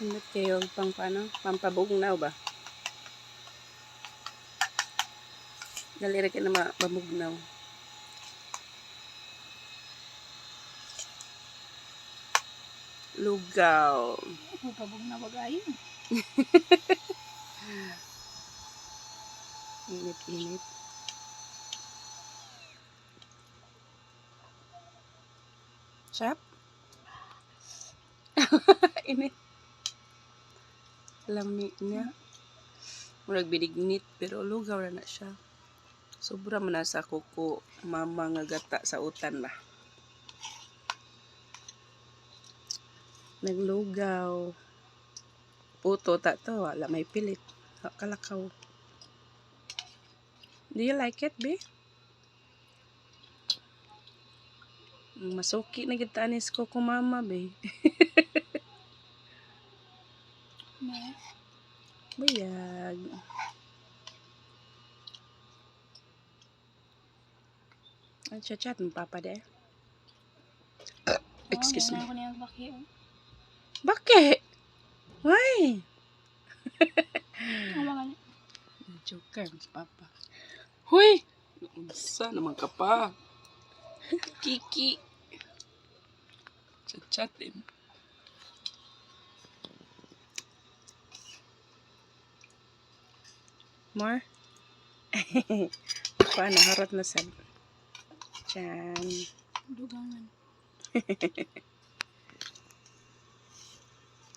Init kayo pang paano? Pampabugnaw ba? Daliri ka na mabugnaw. Lugaw. Pabugnaw ba kayo? Init-init. Sarap? Init. Lami niya. Murag binignit pero lugaw na siya. Sobra man na sa kuko mama nga gata sa utan ba. Naglugaw. Puto ta to, wala may pilit. Kalakaw. Do you like it, be? Masuki na kita anis ko mama, be. Buyag. Ang chat mo papa de. Excuse me. Bakit? Why? Joker si papa. Huy! Unsa naman ka pa? Kiki. Chat-chatin. More? Ako na harot na sad. Chan. Dugangan.